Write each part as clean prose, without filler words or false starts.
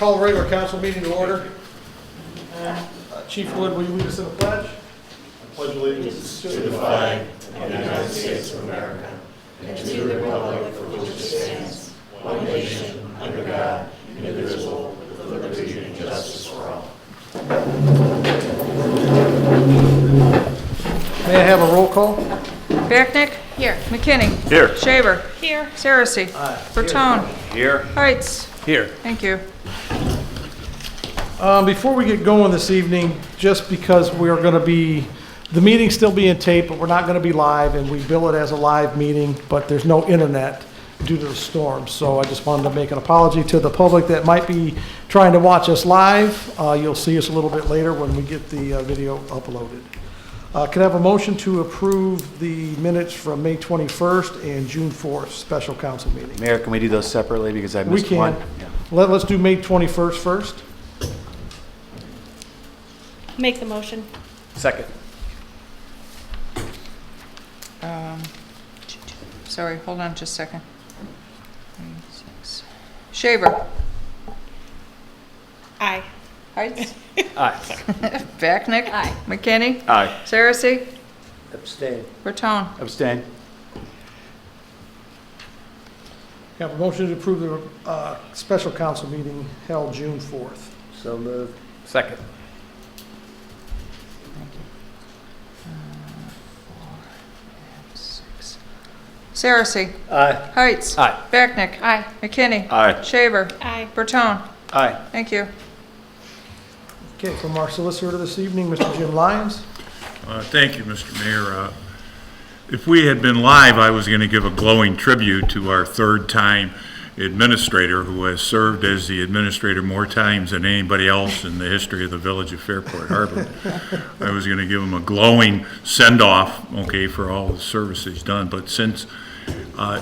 Call the regular council meeting to order. Chief Wood, will you lead us in a pledge? I pledge allegiance to the flag of the United States of America and to the republic for which it stands, one nation, under God, indivisible, with liberty and justice for all. May I have a roll call? Barknick? Here. McKinney? Here. Shaver? Here. Saracy? Aye. Bertone? Here. Heights? Here. Thank you. Before we get going this evening, just because we are going to be, the meeting's still being taped, but we're not going to be live, and we bill it as a live meeting, but there's no internet due to the storm. So I just wanted to make an apology to the public that might be trying to watch us live. You'll see us a little bit later when we get the video uploaded. Can I have a motion to approve the minutes from May 21st and June 4th special council meeting? Mayor, can we do those separately because I We missed can. one? Yeah. Let's do May 21st first. Make the motion. Second. Sorry, hold on just a second. 3, 6. Shaver? Aye. Heights? Aye. Barknick? Aye. McKinney? Aye. Saracy? Abstain. Bertone? Abstain. Have a motion to approve the special council meeting held June 4th. So moved. Second. Saracy? Aye. Heights? Aye. Barknick? Aye. McKinney? Aye. Shaver? Aye. Bertone? Aye. Thank you. Okay, from our solicitor this evening, Mr. Jim Lyons. Thank you, Mr. Mayor. If we had been live, I was going to give a glowing tribute to our third-time administrator who has served as the administrator more times than anybody else in the history of the village of Fairport Harbor. I was going to give him a glowing send-off, okay, for all the service he's done. But since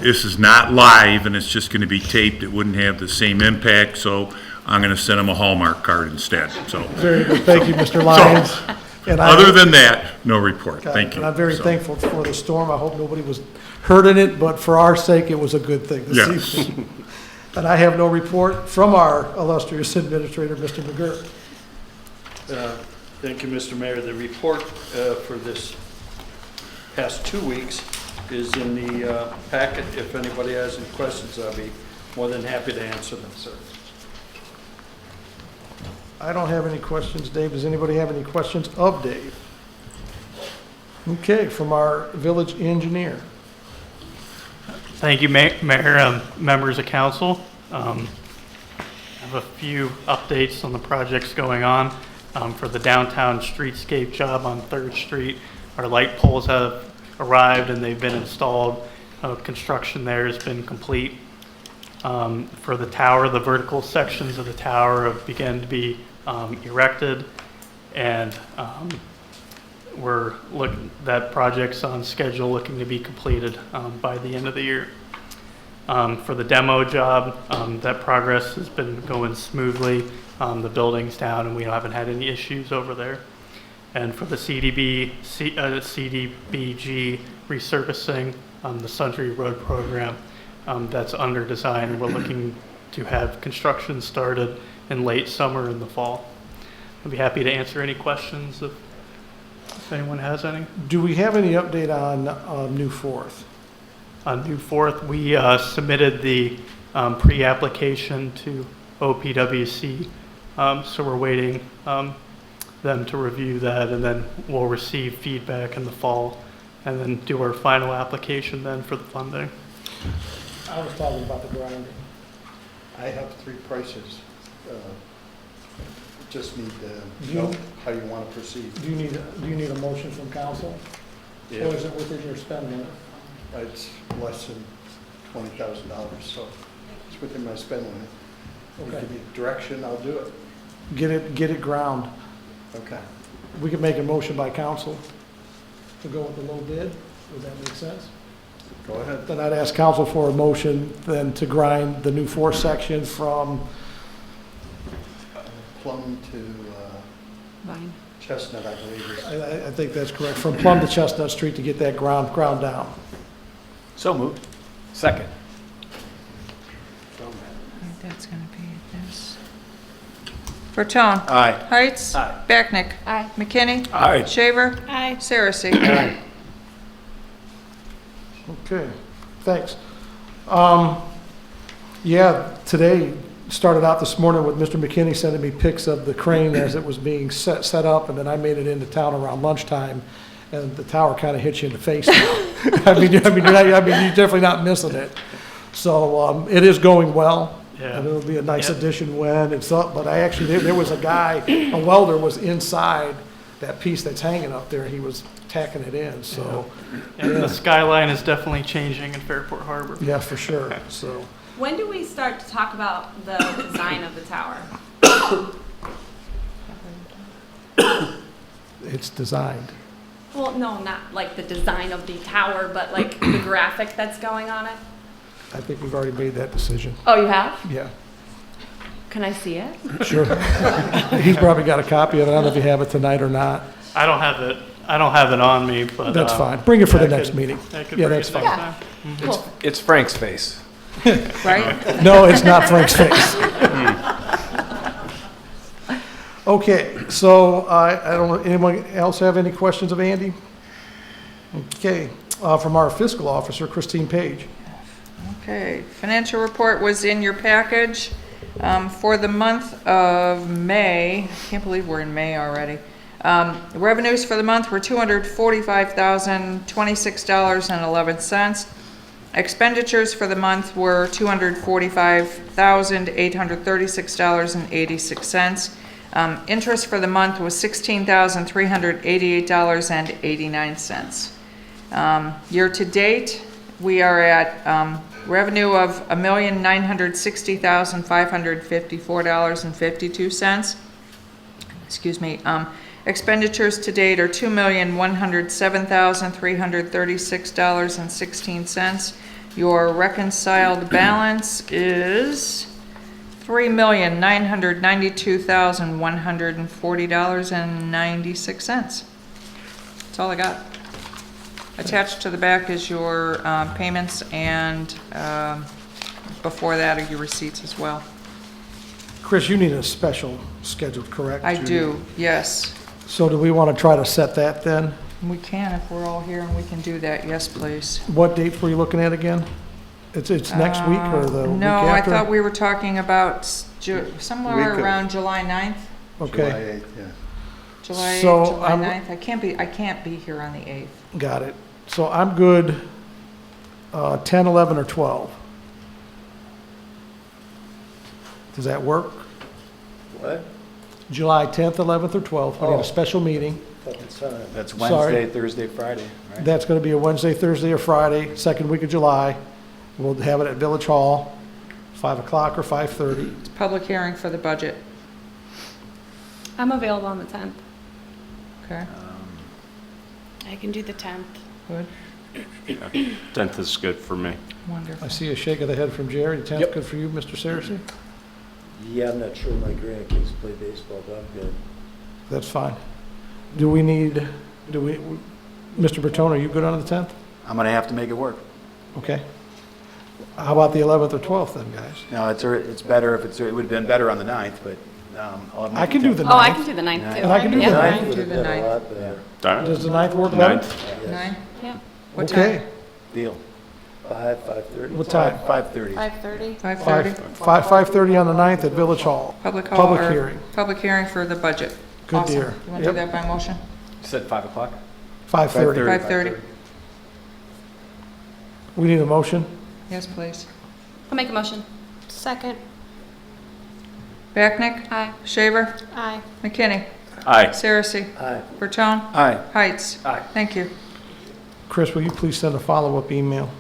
this is not live and it's just going to be taped, it wouldn't have the same impact, so I'm going to send him a Hallmark card instead. So, Very good. Thank you, Mr. Lyons. And other than that, no report. Thank you. And I'm very So, thankful for the storm. I hope nobody was hurt in it, but for our sake, it was a good thing this Yes. evening. And I have no report from our illustrious administrator, Mr. McGirt. Thank you, Mr. Mayor. The report for this past 2 weeks is in the packet. If anybody has any questions, I'll be more than happy to answer them, sir. I don't have any questions. Dave, does anybody have any questions of Dave? Okay, from our village engineer. Thank you, Mayor, members of council. I have a few updates on the projects going on. For the downtown streetscape job on 3rd Street, our light poles have arrived and they've been installed. Construction there has been complete. For the tower, the vertical sections of the tower have begun to be erected, and that project's on schedule, looking to be completed by the end of the year. For the demo job, that progress has been going smoothly. The building's down and we haven't had any issues over there. And for the CDBG resurfacing, the Sundry Road program, that's under design, and we're looking to have construction started in late summer and the fall. I'd be happy to answer any questions if anyone has any. Do we have any update on New Fourth? On New Fourth, we submitted the pre-application to OPWC, so we're waiting them to review that, and then we'll receive feedback in the fall, and then do our final application then for the funding. I was talking about the grinding. I have 3 prices. Just need Do to you- know how you want to proceed. Do you need a motion from council? Yeah. Or is it within your spend limit? It's less than $20,000, so it's within my spend limit. You Okay. give me direction, I'll do it. Get it ground. Okay. We could make a motion by council to go with the low bid. Would that make sense? Go ahead. Then I'd ask council for a motion then to grind the New Fourth section from, Plum to Fine. Chestnut, I believe. I think that's correct, from Plum to Chestnut Street to get that ground down. So moved. Second. I think that's going to be this. Bertone. Aye. Heights. Aye. Backnick. Aye. McKinney. Aye. Shaver. Aye. Saracen. Okay, thanks. Yeah, today, started out this morning with Mr. McKinney sending me pics of the crane as it was being set up, and then I made it into town around lunchtime, and the tower kind of hits you in the face now. you're definitely not missing it. So, it is going well. Yeah. And it'll be a nice Yeah. addition when it's up, but I actually, there was a guy, a welder was inside that piece that's hanging up there, he was tacking it in, so, And the skyline is definitely changing in Fairport Harbor. yeah, for sure, so. When do we start to talk about the design of the tower? It's designed. Well, no, not like the design of the tower, but like the graphic that's going on it. I think we've already made that decision, Oh, you have? yeah, Can I see it? sure. He's probably got a copy of it, I don't know if you have it tonight or not, I don't have it on me, but. that's fine, bring it for the I next could- meeting. I could Yeah, bring that's it fine. next Yeah. time. Cool. It's Frank's face. Right? No, it's not Frank's face. Okay, so I don't, know, anyone else have any questions of Andy? Okay, from our fiscal officer, Christine Page. Okay, financial report was in your package. For the month of May, I can't believe we're in May already. Revenues for the month were $245,026.11. Expenditures for the month were $245,836.86. Interest for the month was $16,388.89. Year-to-date, we are at revenue of $1,960,554.52. Excuse me. Expenditures to date are $2,107,336.16. Your reconciled balance is $3,992,140.96. That's all I got. Attached to the back is your payments, and before that are your receipts as well. Chris, you need a special scheduled, correct? I do, yes. So do we want to try to set that then? We can if we're all here, and we can do that, yes, please. What dates were you looking at again? It's next week or the week No, I after? thought we were talking about somewhere Week of- around July 9th. Okay, July So, 9th. I can't be here on the 8th. got it. So I'm good, 10, 11, or 12. Does that work? What? July 10th, 11th, or 12th, we need Oh. a special meeting. That's Sorry. Wednesday, Thursday, Friday, right? That's going to be a Wednesday, Thursday, or Friday, second week of July. We'll have it at Village Hall, 5 o'clock or 5:30. It's a public hearing for the budget, I'm available on the 10th. okay? I can do the 10th. Good, 10th is good for me. I wonderful. see a shake of the head from Jerry. The 10th, Yep. good for you, Mr. Saracen? Yeah, I'm not sure my grandkids play baseball, but I'm good. That's fine. Mr. Bertone, are you good on the 10th? I'm gonna have to make it work. Okay. How about the 11th or 12th then, guys? No, it's better if it would have been better on the 9th, but, I'll have. I can do the Oh, I 9th. can do the 9th too. And I can do the Yeah. 9th. Ninth would have do the been a ninth. lot better. Does the 9th work better? 9th? Yes. 9? Yeah. What Okay. time? Deal. 5:30. What time? 5:30. 5:30. 5:30? 5:30 on the 9th at Village Hall. Public hall Public or- hearing. Public hearing for the budget. Good Awesome. dear. You want to do Yep. that by motion? You said 5 o'clock? 5:30. 5:30? We need a motion? Yes, please. I'll make a motion. Second. Backnick? Aye. Shaver? Aye. McKinney? Aye. Saracen? Aye. Bertone? Aye. Heights? Aye. Thank you. Chris, will you please send a follow-up email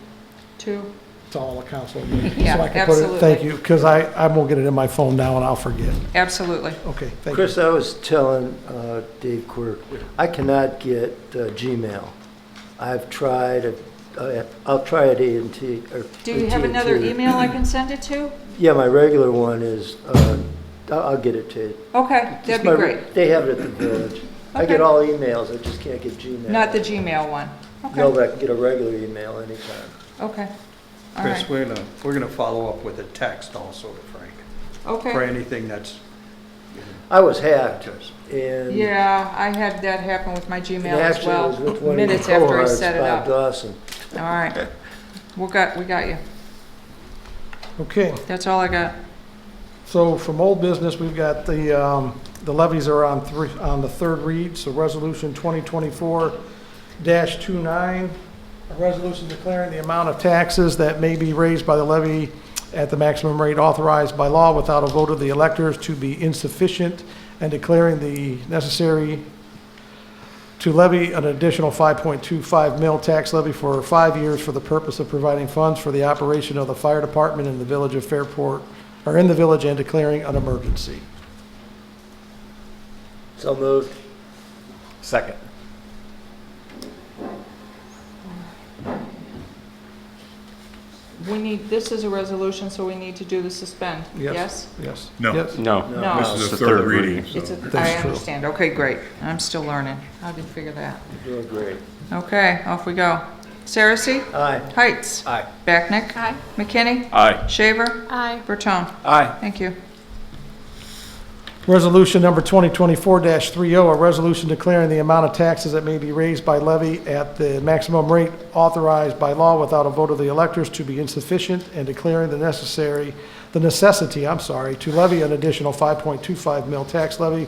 2. to all the council? Yeah, So I can put it. absolutely. Thank you, because I won't get it in my phone now and I'll forget. Absolutely. Okay, thank you. Chris, I was telling Dave Quirk, I cannot get Gmail. I've tried, I'll try at AT&T. Do you have another email I can send it to? Yeah, my regular one is, I'll get it to you. Okay, that'd be great. They have it at the village. I get Okay. all emails, I just can't get Gmail. Not the Gmail one? No, Okay, but I can get a regular email anytime. okay. All Chris, right. we're gonna follow up with a text also to Frank, for Okay, anything that's I was hacked, and Yeah, I had that happen with my Gmail it as actually well, was with one of your minutes after I cohorts, set it Bob up. Dawson. All right. We got you. Okay, That's all I got. so from old business, we've got the levies are on the third read, so resolution 2024-29, a resolution declaring the amount of taxes that may be raised by the levy at the maximum rate authorized by law without a vote of the electors to be insufficient, and declaring the necessary to levy an additional 5.25 mil tax levy for 5 years for the purpose of providing funds for the operation of the fire department in the village of Fairport, or in the village, and declaring an emergency. So moved. Second. This is a resolution, so we need to do the suspend, yes? Yes. No. Yes. No. No. This is It's the the third third reading. reading. It's a, I That's true. understand. Okay, great. I'm still learning. How did you figure that? Doing great. Okay, off we go. Saracen? Aye. Heights? Aye. Backnick? Aye. McKinney? Aye. Shaver? Aye. Bertone? Aye. Thank you. Resolution number 2024-30, a resolution declaring the amount of taxes that may be raised by levy at the maximum rate authorized by law without a vote of the electors to be insufficient, and declaring the necessity to levy an additional 5.25 mil tax levy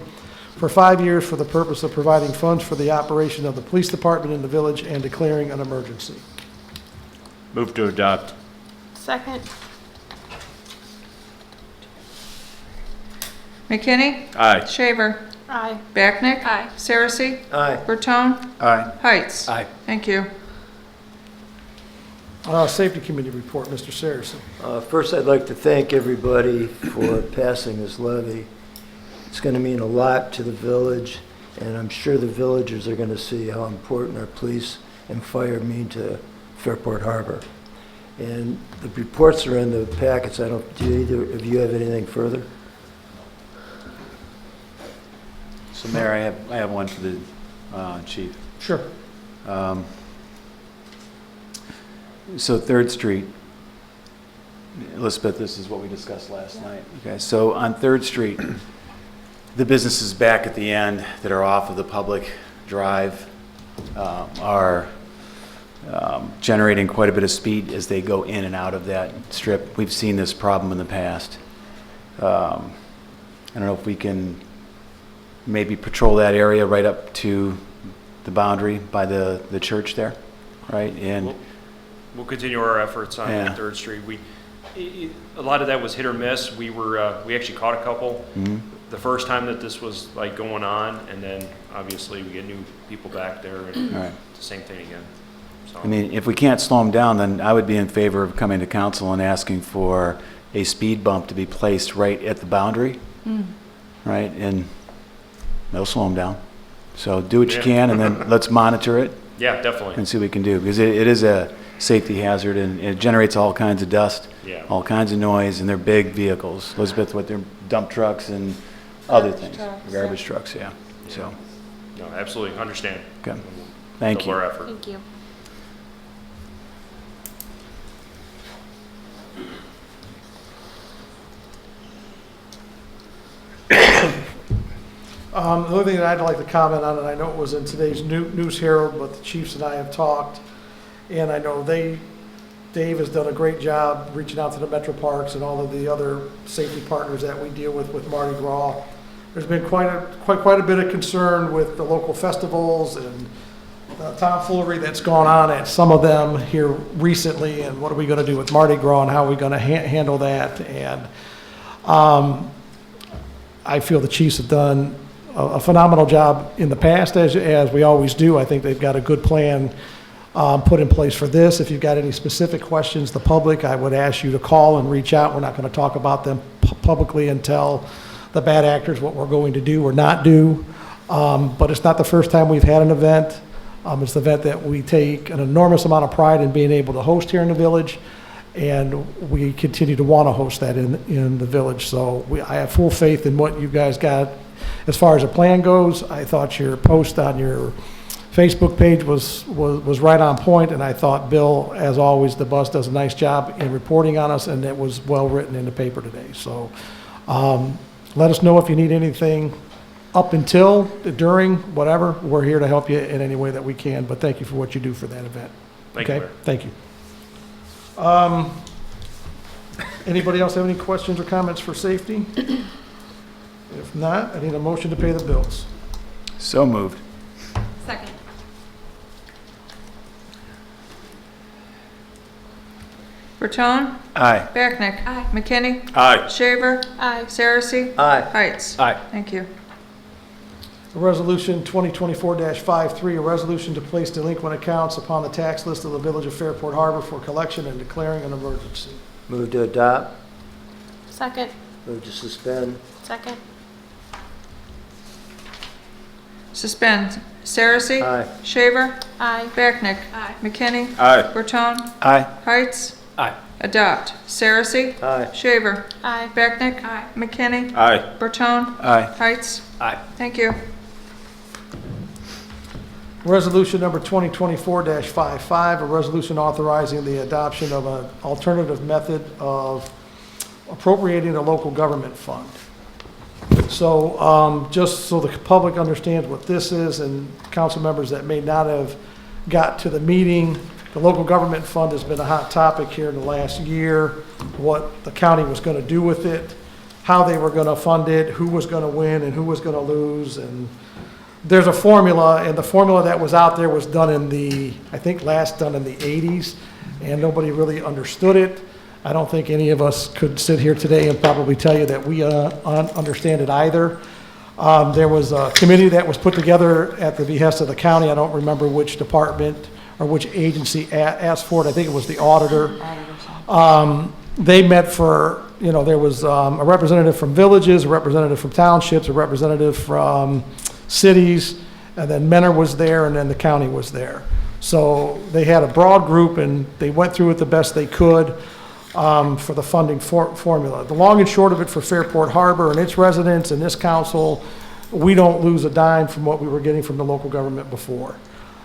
for 5 years for the purpose of providing funds for the operation of the police department in the village, and declaring an emergency. Move to adopt. Second. McKinney? Aye. Shaver? Aye. Backnick? Aye. Saracen? Aye. Bertone? Aye. Heights? Aye. Thank you. Safety Committee report, Mr. Saracen. First, I'd like to thank everybody for passing this levy. It's going to mean a lot to the village, and I'm sure the villagers are going to see how important our police and fire mean to Fairport Harbor. And the reports are in the packets. Do either of you have anything further? So Mayor, I have one for the chief. Sure. So Third Street, Elizabeth, this is what we discussed last night. Okay, so on Third Street, the businesses back at the end that are off of the public drive are generating quite a bit of speed as they go in and out of that strip. We've seen this problem in the past. I don't know if we can maybe patrol that area right up to the boundary by the church there, right? And We'll continue our efforts on Yeah. Third Street. A lot of that was hit or miss. We actually caught a couple the first time that this was like going on, and then obviously we get new people back there, and All right. it's the same thing again. So, I mean, if we can't slow them down, then I would be in favor of coming to council and asking for a speed bump to be placed right at the boundary, right? And they'll slow them down. So do what you Yeah. can, and then let's monitor it yeah, definitely. and see what we can do, because it is a safety hazard, and it generates all kinds of dust, Yeah. all kinds of noise, and they're big vehicles. Elizabeth, with their dump trucks and other things. Garbage trucks, yeah. So, No, absolutely understand. okay. Thank Double you. our effort. Thank you. The only thing that I'd like to comment on, and I know it was in today's News Herald, but the chiefs and I have talked, and I know Dave has done a great job reaching out to the Metro Parks and all of the other safety partners that we deal with Mardi Gras. There's been quite a bit of concern with the local festivals and tomfoolery that's gone on at some of them here recently, and what are we going to do with Mardi Gras and how are we going to handle that? And I feel the chiefs have done a phenomenal job in the past, as we always do. I think they've got a good plan put in place for this. If you've got any specific questions, the public, I would ask you to call and reach out. We're not going to talk about them publicly and tell the bad actors what we're going to do or not do. But it's not the first time we've had an event. It's an event that we take an enormous amount of pride in being able to host here in the village, and we continue to want to host that in the village. So I have full faith in what you guys got. As far as the plan goes, I thought your post on your Facebook page was right on point, and I thought Bill, as always, the bus does a nice job in reporting on us, and it was well written in the paper today. So Let us know if you need anything up until, during, whatever. We're here to help you in any way that we can, but thank you for what you do for that event. Thank you, Okay? Mayor. Thank you. Anybody else have any questions or comments for safety? If not, I need a motion to pay the bills. So moved. Second. Bertone, Aye. Backnick. Aye. McKinney, Aye. Shaver, Aye. Saracen, Aye. Heights. Aye. Thank you. Resolution 2024-53, a resolution to place delinquent accounts upon the tax list of the Village of Fairport Harbor for collection and declaring an emergency. Move to adopt. Second. Move to suspend. Second. Suspend, Saracen. Aye. Shaver, Aye. Backnick. Aye. McKinney, Aye. Bertone, Aye. Heights. Aye. Adopt, Saracen. Aye. Shaver, Aye. Backnick. Aye. McKinney, Aye. Bertone, Aye. Heights. Aye. Thank you. Resolution number 2024-55, a resolution authorizing the adoption of an alternative method of appropriating a local government fund. So just so the public understands what this is, and council members that may not have got to the meeting, the local government fund has been a hot topic here in the last year, what the county was going to do with it, how they were going to fund it, who was going to win and who was going to lose, and there's a formula, and the formula that was out there was done in the, I think last done in the 80s, and nobody really understood it. I don't think any of us could sit here today and probably tell you that we understand it either. There was a committee that was put together at the behest of the county. I don't remember which department or which agency asked for it. I think it was the auditor. They met for, there was a representative from villages, a representative from townships, a representative from cities, and then Mentor was there, and then the county was there. So they had a broad group, and they went through it the best they could for the funding formula. The long and short of it for Fairport Harbor and its residents and this council, we don't lose a dime from what we were getting from the local government before.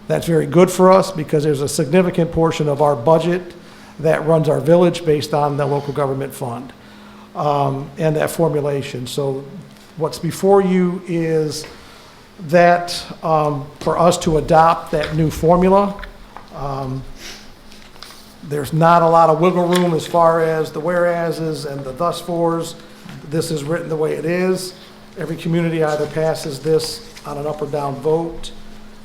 That's very good for us because there's a significant portion of our budget that runs our village based on the local government fund and that formulation. So what's before you is that for us to adopt that new formula. There's not a lot of wiggle room as far as the whereases and the thus fors. This is written the way it is. Every community either passes this on an up or down vote.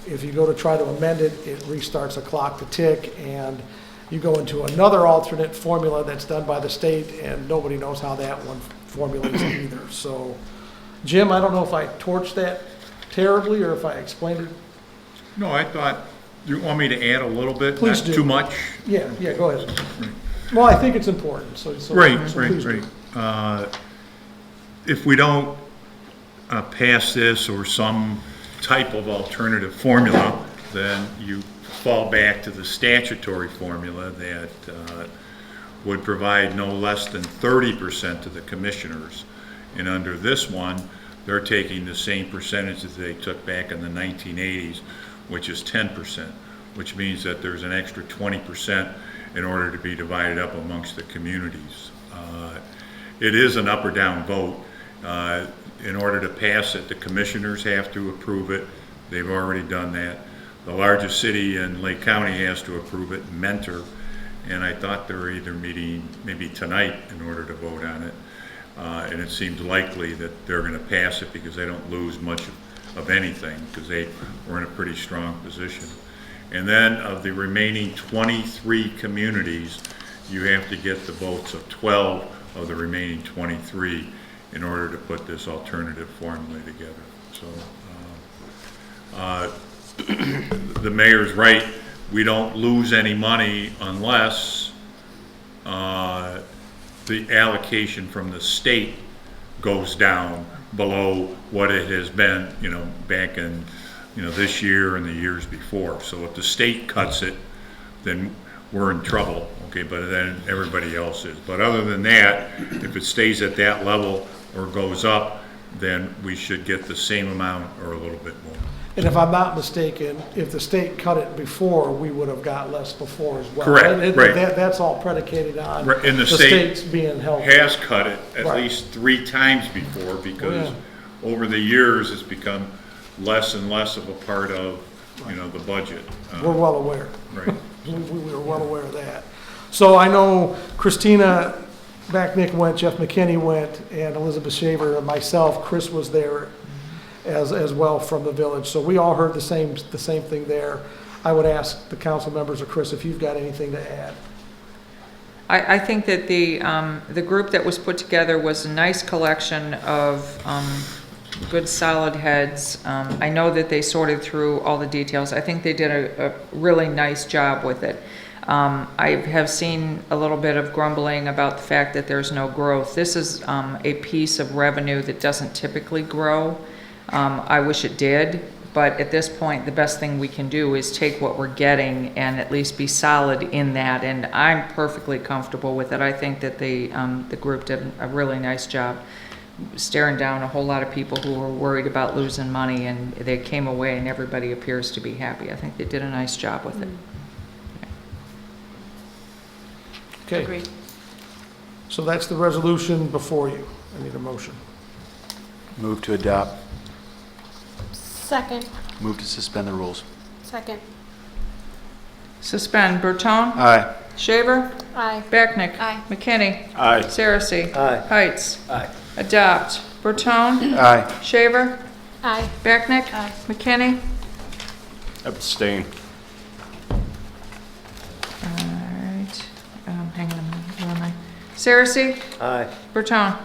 If you go to try to amend it, it restarts a clock to tick, and you go into another alternate formula that's done by the state, and nobody knows how that one formulates either. So, Jim, I don't know if I torched that terribly or if I explained it. No, I thought, you want me to add a little bit? Please Not do. too much? Yeah, go ahead. Well, I think it's important, so. Right. please do. If we don't pass this or some type of alternative formula, then you fall back to the statutory formula that would provide no less than 30% to the commissioners. And under this one, they're taking the same percentage that they took back in the 1980s, which is 10%, which means that there's an extra 20% in order to be divided up amongst the communities. It is an up or down vote. In order to pass it, the commissioners have to approve it. They've already done that. The largest city in Lake County has to approve it, Mentor, and I thought they were either meeting maybe tonight in order to vote on it. And it seems likely that they're going to pass it because they don't lose much of anything because they were in a pretty strong position. And then of the remaining 23 communities, you have to get the votes of 12 of the remaining 23 in order to put this alternative formula together. So the mayor's right, we don't lose any money unless the allocation from the state goes down below what it has been, back in, this year and the years before. So if the state cuts it, then we're in trouble, okay, but then everybody else is. But other than that, if it stays at that level or goes up, then we should get the same amount or a little bit more. And if I'm not mistaken, if the state cut it before, we would have got less before as well. Correct, And right. That's all predicated on Right, and the the state states being held. has cut it at Right. least 3 times before, because yeah. over the years, it's become less and less of a part of, the budget. We're well aware. Right. We were well aware of that. So I know Christina Backnick went, Jeff McKinney went, and Elizabeth Shaver and myself. Chris was there as well from the village. So we all heard the same thing there. I would ask the council members or Chris if you've got anything to add. I think that the group that was put together was a nice collection of good solid heads. I know that they sorted through all the details. I think they did a really nice job with it. I have seen a little bit of grumbling about the fact that there's no growth. This is a piece of revenue that doesn't typically grow. I wish it did, but at this point, the best thing we can do is take what we're getting and at least be solid in that, and I'm perfectly comfortable with it. I think that the group did a really nice job staring down a whole lot of people who were worried about losing money, and they came away and everybody appears to be happy. I think they did a nice job with it. Okay. Agreed. So that's the resolution before you. I need a motion. Move to adopt. Second. Move to suspend the rules. Second. Suspend, Bertone, Aye. Shaver, Aye. Backnick, Aye. McKinney, Aye. Saracen, Aye. Heights, Aye. adopt, Bertone, Aye. Shaver, Aye. Backnick, Aye. McKinney. Abstain. All right, hang on a minute, where am I? Saracen, Aye. Bertone,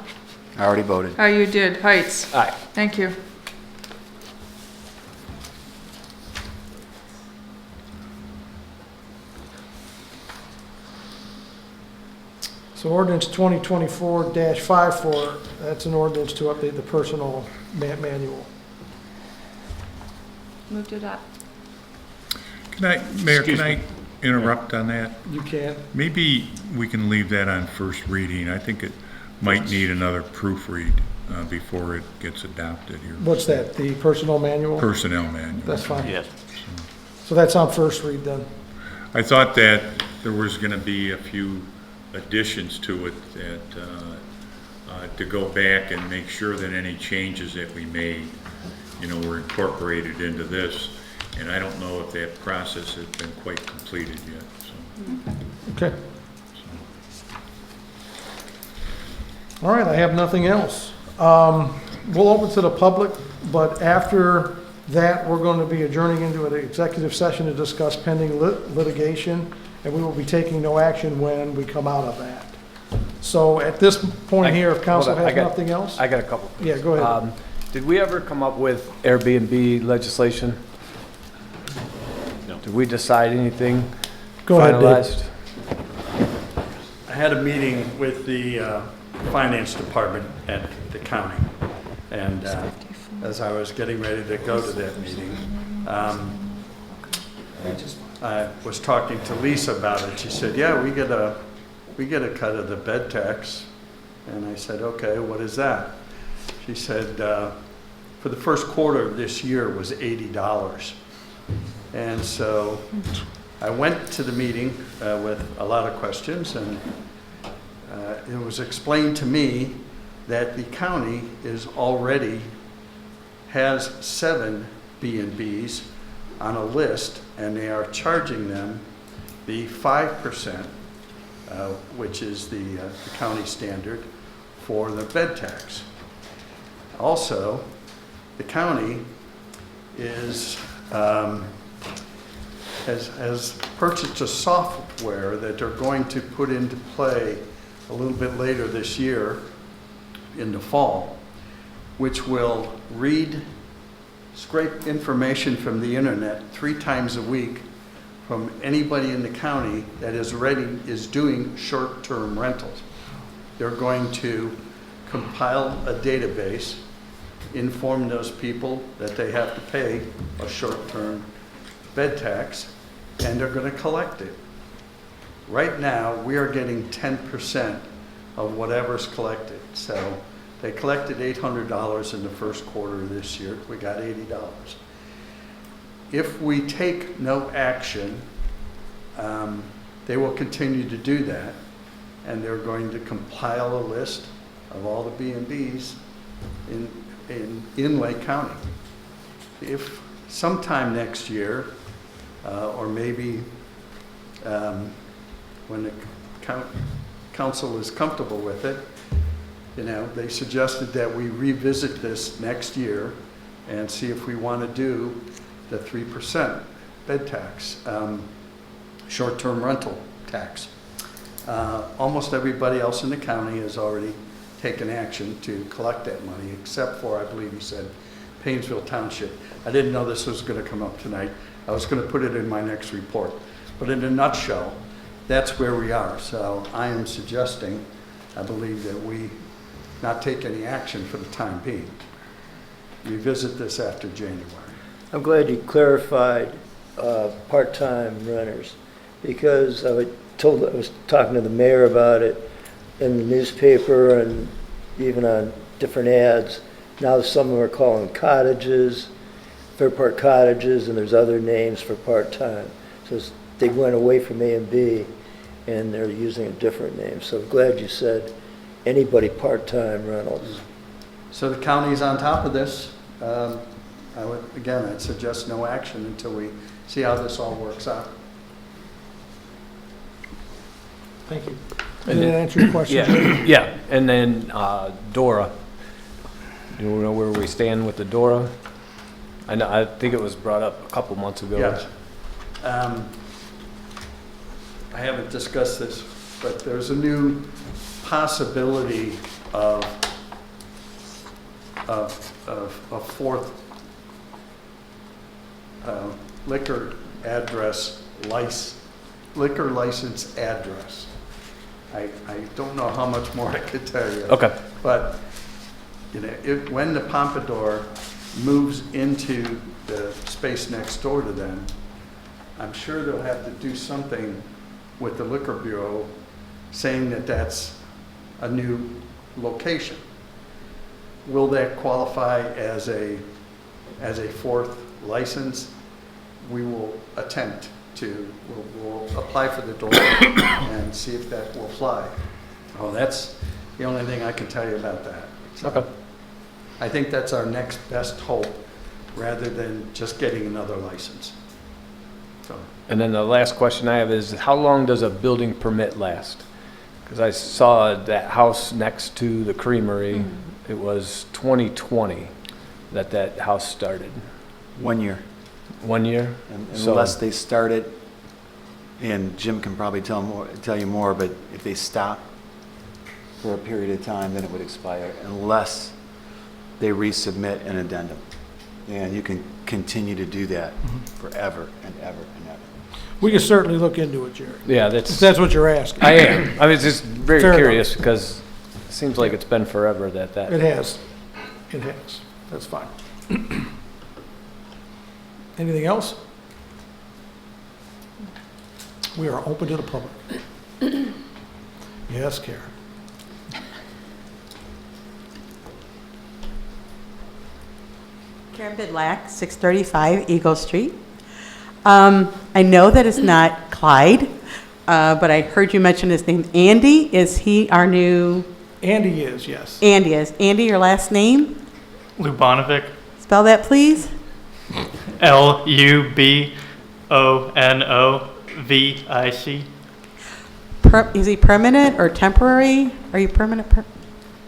I already voted. how you did, Heights. Aye. Thank you. So ordinance 2024-54, that's an ordinance to update the personal manual. Move to adopt. Mayor, can I interrupt on that? You can. Maybe we can leave that on first reading. I think it might need another proofread before it gets adopted here. What's that, the personal manual? Personnel manual. That's fine. Yes. So that's on first read then. I thought that there was going to be a few additions to it that, to go back and make sure that any changes that we made, were incorporated into this. And I don't know if that process has been quite completed yet, so. Okay. All right, I have nothing else. We'll open to the public, but after that, we're going to be adjourning into an executive session to discuss pending litigation, and we will be taking no action when we come out of that. So at this point here, if council has nothing else? I got a couple. Yeah, go ahead. Did we ever come up with Airbnb legislation? No. Did we decide anything Go ahead, Dave. finalized? I had a meeting with the finance department at the county, and as I was getting ready to go to that meeting, I was talking to Lisa about it. She said, "Yeah, we get a cut of the bed tax," and I said, "Okay, what is that?" She said, "For the first quarter of this year was $80." And so I went to the meeting with a lot of questions, and it was explained to me that the county has 7 B&Bs on a list, and they are charging them the 5%, which is the county standard for the bed tax. Also, the county has purchased a software that they're going to put into play a little bit later this year in the fall, which will scrape information from the internet 3 times a week from anybody in the county that is doing short-term rentals. They're going to compile a database, inform those people that they have to pay a short-term bed tax, and they're going to collect it. Right now, we are getting 10% of whatever's collected. So they collected $800 in the first quarter of this year. We got $80. If we take no action, they will continue to do that, and they're going to compile a list of all the B&Bs in Lake County. If sometime next year, or maybe when the council is comfortable with it, they suggested that we revisit this next year and see if we want to do the 3% bed tax, short-term rental tax. Almost everybody else in the county has already taken action to collect that money, except for, I believe he said, Paynesville Township. I didn't know this was going to come up tonight. I was going to put it in my next report. But in a nutshell, that's where we are. So I am suggesting, I believe, that we not take any action for the time being. Revisit this after January. I'm glad you clarified part-time renters, because I was talking to the mayor about it in the newspaper and even on different ads. Now some of them are calling cottages, Fair Park cottages, and there's other names for part-time. So they went away from A and B, and they're using a different name. So I'm glad you said anybody part-time rentals. So the county's on top of this. I'd suggest no action until we see how this all works out. Thank you. Did that answer your question? Yeah, and then Dora. Do you know where we stand with the Dora? I think it was brought up a couple months ago. Yes. I haven't discussed this, but there's a new possibility of a fourth liquor license address. I don't know how much more I could tell you. Okay. But when the Pompadour moves into the space next door to them, I'm sure they'll have to do something with the Liquor Bureau saying that that's a new location. Will that qualify as a fourth license? We will attempt to, we'll apply for the door and see if that will fly. Oh, that's the only thing I can tell you about that. So Okay. I think that's our next best hope, rather than just getting another license. So, And then the last question I have is, how long does a building permit last? Because I saw that house next to the creamery, it was 2020 that house started. 1 year. 1 year? Unless they start it, and Jim can probably tell you more, but if they stop for a period of time, then it would expire, unless they resubmit an addendum. And you can continue to do that forever and ever and ever. We can certainly look into it, Jerry. Yeah, If that's what you're asking. I am. I was just very Fair curious because it seems like it's been forever that. It has. It has. That's fine. Anything else? We are open to the public. Yes, Karen. Karen Bidlack, 635 Eagle Street. I know that it's not Clyde, but I heard you mention his name. Andy, is he our new? Andy is, yes. Andy is. Andy, your last name? Lubanovic, Spell that, please. Lubonovic. Is he permanent or temporary? Are you permanent?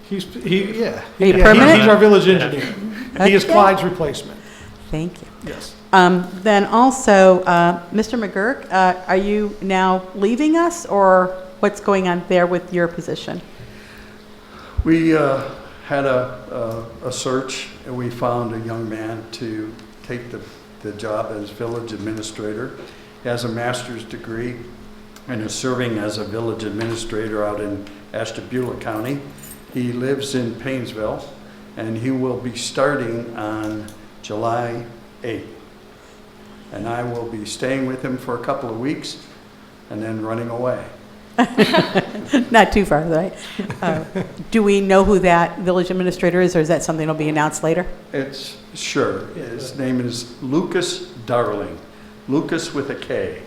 Yeah. Are you permanent? He's our village engineer. He is Okay. Clyde's replacement. Thank you. Yes. Then also, Mr. McGurk, are you now leaving us, or what's going on there with your position? we had a search, and we found a young man to take the job as village administrator. He has a master's degree and is serving as a village administrator out in Ashtabula County. He lives in Paynesville, and he will be starting on July 8th. And I will be staying with him for a couple of weeks and then running away. Not too far, right? Do we know who that village administrator is, or is that something that'll be announced later? It's, sure, his name is Lucas Darling. Lucas with a K.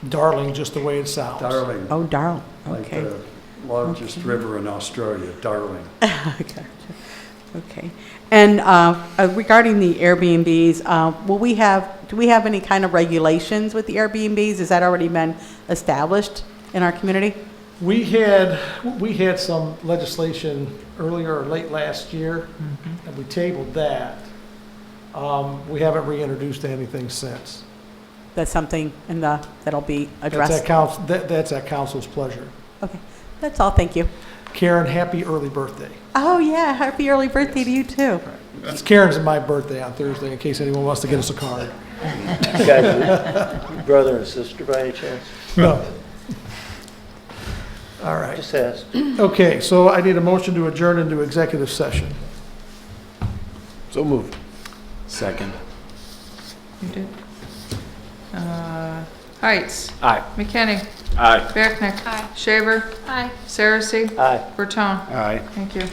Darling, just the way it sounds. Darling, Oh, Darrell, like okay. the largest river in Australia, Darling. Gotcha. Okay. And regarding the Airbnbs, do we have any kind of regulations with the Airbnbs? Has that already been established in our community? We had some legislation earlier or late last year, and we tabled that. We haven't reintroduced anything since. That's something that'll be That's addressed? that's at council's pleasure. Okay, that's all, thank you. Karen, happy early birthday. Oh, yeah, happy early birthday to you, too. It's Karen's and my birthday on Thursday, in case anyone wants to get us a card. You guys are brother and sister by any chance? No. All right. Just asked. Okay, so I need a motion to adjourn into executive session. So moved. Second. You did. Heights. Aye. McKinney. Aye. Becknick. Aye. Shaver. Aye. Saracy. Aye. Bertone. Aye. Thank you.